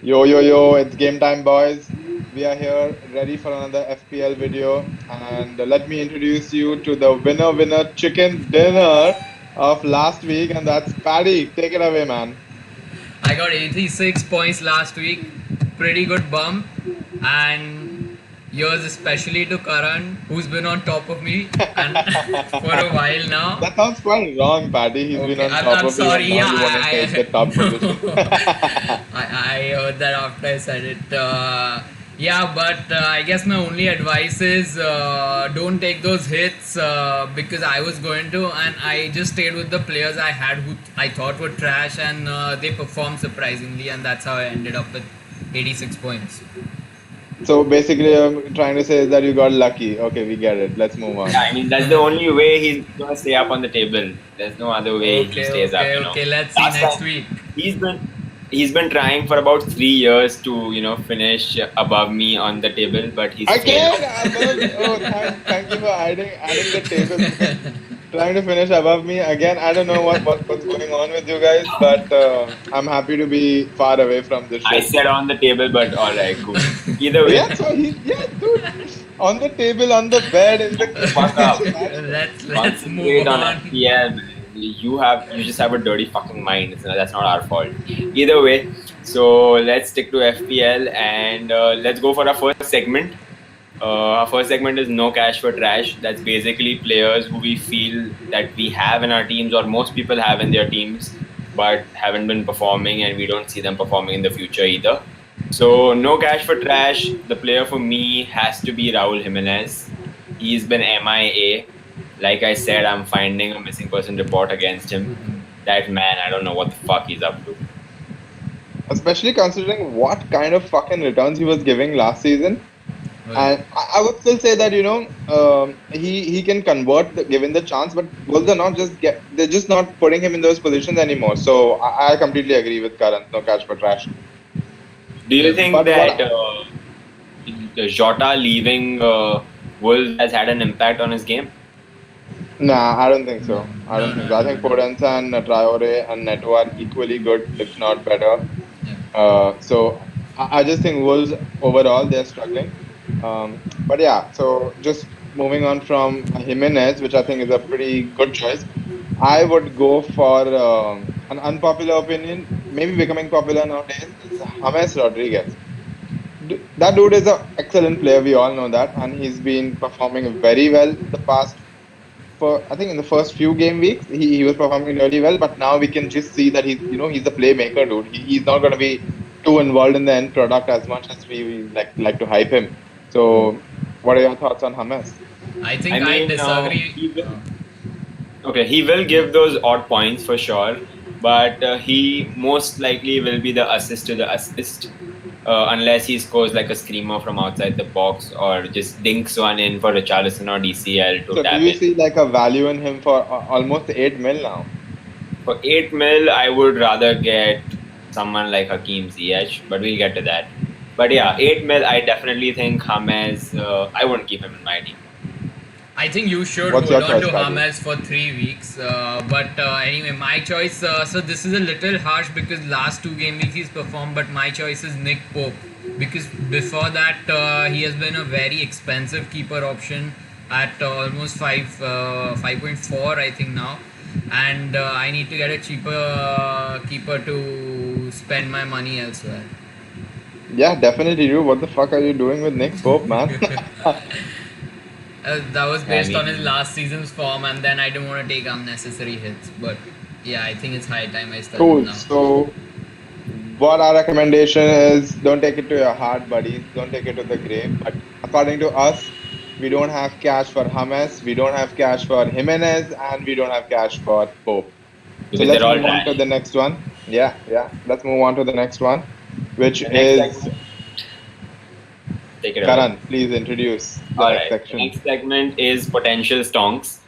Yo, yo, yo, it's game time, boys. We are here ready for another FPL video. And let me introduce you to the winner chicken dinner of last week, and that's Paddy. Take it away, man. I got 86 points last week. Pretty good bump. And yours especially to Karan, who's been on top of me and for a while now. That sounds quite wrong, Paddy. He's been Okay, on I'm, top I'm of you, sorry. and now Yeah, you want to take the top position. no. I heard that after I said it. Yeah, but I guess my only advice is don't take those hits because I was going to, and I just stayed with the players I had who I thought were trash, and they performed surprisingly, and that's how I ended up with 86 points. So basically, I'm trying to say is that you got lucky. Okay, we get it. Let's move Yeah, on. I mean that's the only way he's gonna stay up on the table. There's no other way he Okay, stays up. okay, okay. Let's see Last next time week. he's been he's been trying for about 3 years to finish above me on the table, but he's failed. Again, above. Oh, thank you for adding the table because trying to finish above me again. I don't know what's going on with you guys, but I'm happy to be far away from this I shit. said on the table, but all right, cool. Either way, Yeah, so yeah, dude, on the table, on the bed, in the fuck kitchen. up. Let's move Concentrate on on. FPL. Man. You just have a dirty fucking mind. That's not our fault. Either way, so let's stick to FPL and let's go for our first segment. Our first segment is no cash for trash. That's basically players who we feel that we have in our teams or most people have in their teams, but haven't been performing, and we don't see them performing in the future either. So no cash for trash. The player for me has to be Raul Jimenez. He's been MIA. Like I said, I'm finding a missing person report against him. That man, I don't know what the fuck he's up to. Especially considering what kind of fucking returns he was giving last season. And I would still say that he can convert given the chance, but Wolves are not they're just not putting him in those positions anymore. So I completely agree with Karan. No cash for trash. Do you think But that what? Jota leaving Wolves has had an impact on his game? Nah, I don't think so. I No, don't think no, so. I no, think no. Fodensa and Traore and Neto are equally good, if not better. Yeah. So I just think Wolves overall they're struggling. But yeah, so just moving on from Jimenez, which I think is a pretty good choice. I would go for an unpopular opinion, maybe becoming popular nowadays, is James Rodriguez. That dude is an excellent player. We all know that, and he's been performing very well the past. For I think in the first few game weeks, he was performing really well. But now we can just see that he's a playmaker, dude. He's not going to be too involved in the end product as much as we like to hype him. So, what are your thoughts on James? I I think I mean, disagree. he will give those odd points for sure, but he most likely will be the assist to the assist, unless he scores like a screamer from outside the box or just dinks one in for Richarlison or DCL to So, do tap you in. see like a value in him for almost 8 mil now? For 8 mil, I would rather get someone like Hakeem Ziyech, but we'll get to that. But yeah, 8 mil, I definitely think James, I wouldn't keep him in my team. I think you should What's hold your on choice, to Paddy? James for 3 weeks. But anyway, my choice. So this is a little harsh because last 2 game weeks he's performed. But my choice is Nick Pope because before that he has been a very expensive keeper option at almost 5.4 I think now, and I need to get a cheaper keeper to spend my money elsewhere. Yeah, definitely you. What the fuck are you doing with Nick Pope, man? That was I based on his mean, last season's form, and then I don't want to take unnecessary hits. But yeah, I think it's high time I start him Cool. now. So, what our recommendation is, don't take it to your heart, buddies. Don't take it to the grave. But according to us, we don't have cash for James, we don't have cash for Jimenez, and we don't have cash for Pope. So because they're let's all move on to trash. the next one. Yeah, yeah. Let's move on to the next one, which The next is segment, take it away. Karan. Please introduce the All next right. The section. next segment is potential stonks.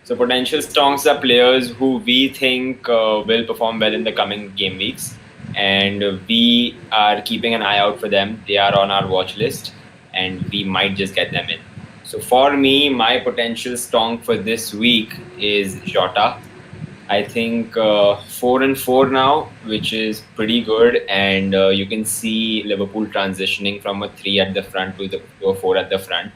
So potential stonks are players who we think will perform well in the coming game weeks, and we are keeping an eye out for them. They are on our watch list, and we might just get them in. So for me, my potential stonk for this week is Jota. I think 4-4 now, which is pretty good, and you can see Liverpool transitioning from a 3 at the front to a 4 at the front.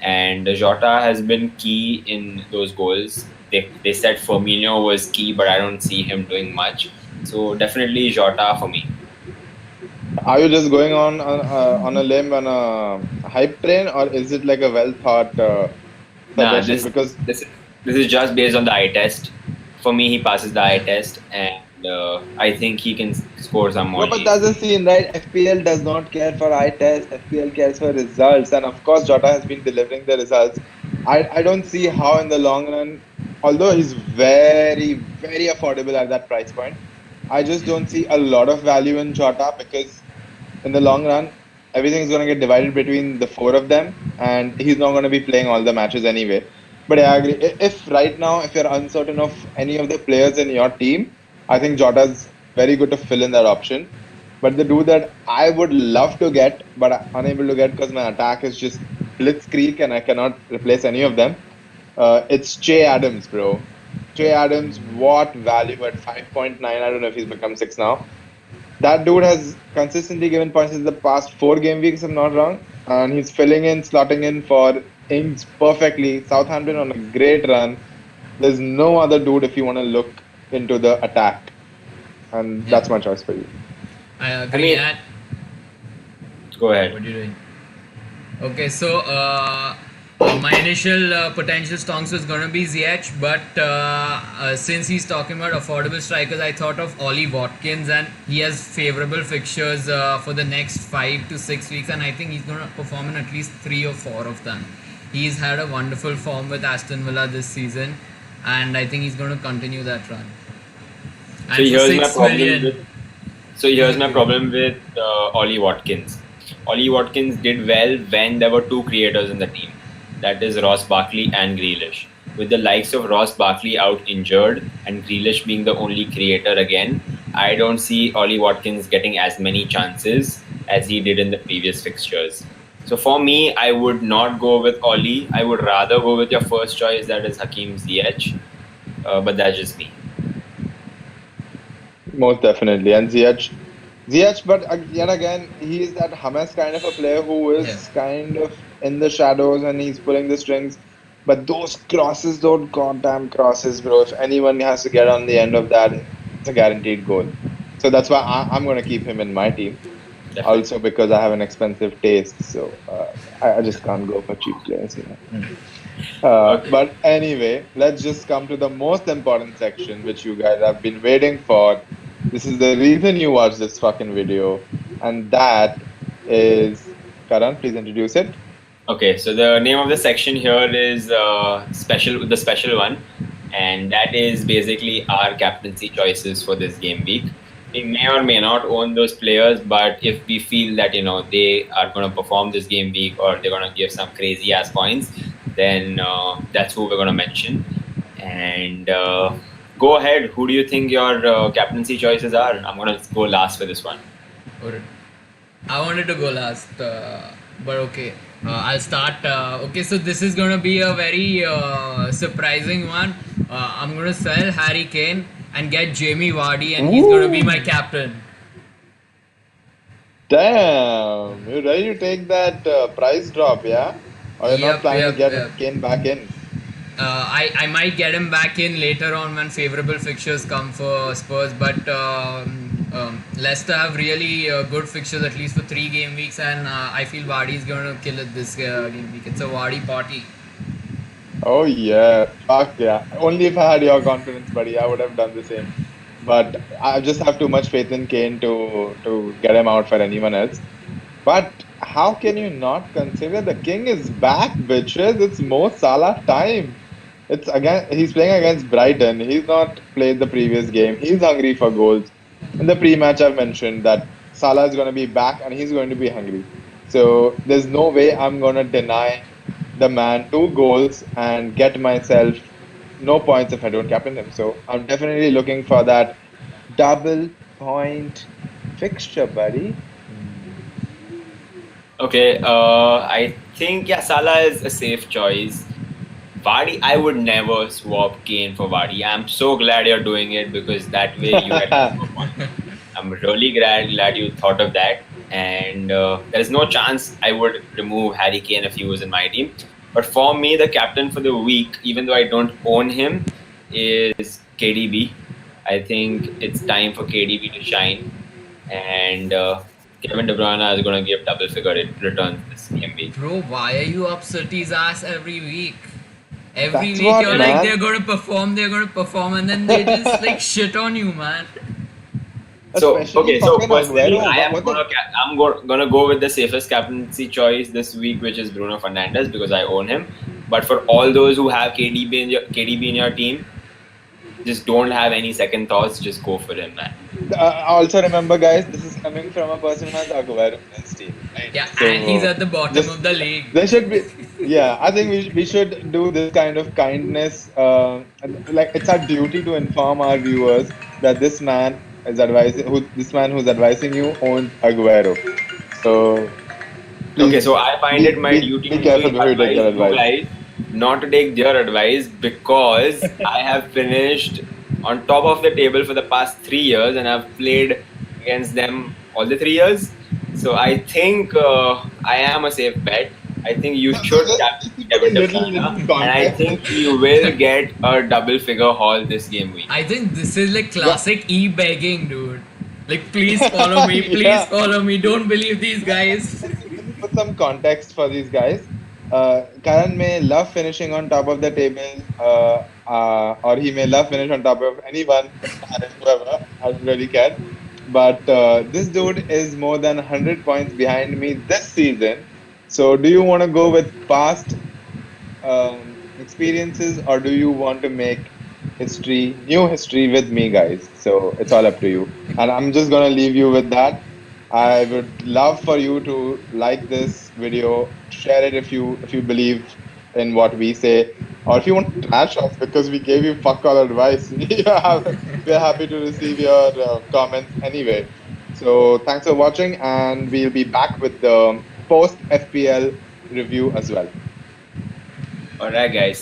And Jota has been key in those goals. They said Firmino was key, but I don't see him doing much. So definitely Jota for me. Are you just going on a limb on a hype train, or is it like a well thought Nah, suggestion? Because this is just based on the eye test. For me, he passes the eye test, and I think he can score some no, more but leads. that's the scene, right? FPL does not care for eye test. FPL cares for results, and of course, Jota has been delivering the results. I don't see how in the long run, although he's very affordable at that price point, I just don't see a lot of value in Jota because in the long run, everything is going to get divided between the four of them, and he's not going to be playing all the matches anyway. But I agree. If right now, if you're uncertain of any of the players in your team, I think Jota's very good to fill in that option. But the dude that I would love to get, but I'm unable to get because my attack is just blitzkrieg and I cannot replace any of them. It's Che Adams, bro. Che Adams, what value at 5.9? I don't know if he's become 6 now. That dude has consistently given points in the past 4 game weeks, if I'm not wrong. And he's filling in, slotting in for Ings perfectly. Southampton on a great run. There's no other dude if you want to look into the attack. And Yeah, that's my choice for you. I I agree. mean, And go ahead. what are you doing? Okay, so my initial potential stonks was gonna be Ziyech, but since he's talking about affordable strikers, I thought of Ollie Watkins, and he has favorable fixtures for the next 5 to 6 weeks, and I think he's gonna perform in at least 3 or 4 of them. He's had a wonderful form with Aston Villa this season, and I think he's gonna continue that run. So And for here's my six problem with million, So here's my problem with Ollie Watkins. Ollie Watkins did well when there were two creators in the team. That is Ross Barkley and Grealish. With the likes of Ross Barkley out injured and Grealish being the only creator again, I don't see Ollie Watkins getting as many chances as he did in the previous fixtures. So for me, I would not go with Ollie. I would rather go with your first choice, that is Hakim Ziyech. But that's just me. Most definitely. And Ziyech, but yet again, he is that Hamas kind of a player who yeah. is kind of in the shadows and he's pulling the strings. But those crosses, those goddamn crosses, bro. If anyone has to get on the end of that, it's a guaranteed goal. So that's why I'm going to keep him in my team. Also Definitely. because I have an expensive taste, so I just can't go for cheap players. Okay. But anyway, let's just come to the most important section, which you guys have been waiting for. This is the reason you watched this fucking video, and that is Karan. Please introduce it. Okay, so the name of the section here is the special one, and that is basically our captaincy choices for this game week. We may or may not own those players, but if we feel that they are going to perform this game week or they're going to give some crazy ass points, then that's who we're going to mention. And go ahead. Who do you think your captaincy choices are? I'm going to go last for this one. Or I wanted to go last, but okay. I'll start. Okay, so this is gonna be a very surprising one. I'm gonna sell Harry Kane and get Jamie Vardy, and he's gonna be my Ooh, captain. damn! You ready to take that price drop, yeah? Or you're not Yep, planning to yep, get yep. Kane back in? I might get him back in later on when favorable fixtures come for Spurs, but Leicester have really good fixtures at least for 3 game weeks, and I feel Vardy is going to kill it this game week. It's a Vardy party. Oh yeah, fuck yeah. Only if I had your confidence, buddy, I would have done the same. But I just have too much faith in Kane to get him out for anyone else. But how can you not consider the king is back, bitches? It's Mo Salah time. It's again he's playing against Brighton. He's not played the previous game. He's hungry for goals. In the pre-match I've mentioned that Salah is gonna be back and he's going to be hungry. So there's no way I'm gonna deny the man 2 goals and get myself no points if I don't captain him. So I'm definitely looking for that double point fixture, buddy. Okay, I think Salah is a safe choice. Vardy, I would never swap Kane for Vardy. I'm so glad you're doing it because that way you get more fun. I'm really glad you thought of that. And there is no chance I would remove Harry Kane if he was in my team. But for me, the captain for the week, even though I don't own him, is KDB. I think it's time for KDB to shine. And Kevin De Bruyne is going to give double figure returns this game week. Bro, why are you up City's ass every week? Every That's week what, you're man. like they're gonna perform, and then they just like shit on you, man. So Especially okay, so fucking personally, Aguero. I am What the- gonna go with the safest captaincy choice this week, which is Bruno Fernandes because I own him. But for all those who have KDB in your team, just don't have any second thoughts. Just go for him, man. Also remember, guys, this is coming from a person who has Aguero in his team. Right? Yeah, So, and he's at the bottom just- of the league. There should be, yeah. I think we should do this kind of kindness. Like it's our duty to inform our viewers that this man who's advising you owns Aguero. So please, Okay, so I find it my duty be to careful before you take advise their you advice. guys not to take their advice because I have finished on top of the table for the past 3 years and I've played against them all the 3 years. So I think I am a safe bet. I think you should captain Kevin De Little Bruyne, and context. I think you will get a double figure haul this game week. I think this is like classic e-begging, dude. Like, please follow me, please Yeah. follow me. Don't believe these guys. Let me put some context for these guys. Karan may love finishing on top of the table, or he may love finish on top of anyone, whoever. I don't really care. But this dude is more than 100 points behind me this season. So, do you want to go with past experiences, or do you want to make new history with me, guys? So it's all up to you. And I'm just gonna leave you with that. I would love for you to like this video, share it if you believe in what we say, or if you want to trash us because we gave you fuck all advice. We're happy to receive your comments anyway. So thanks for watching, and we'll be back with the post FPL review as well. Alright, guys.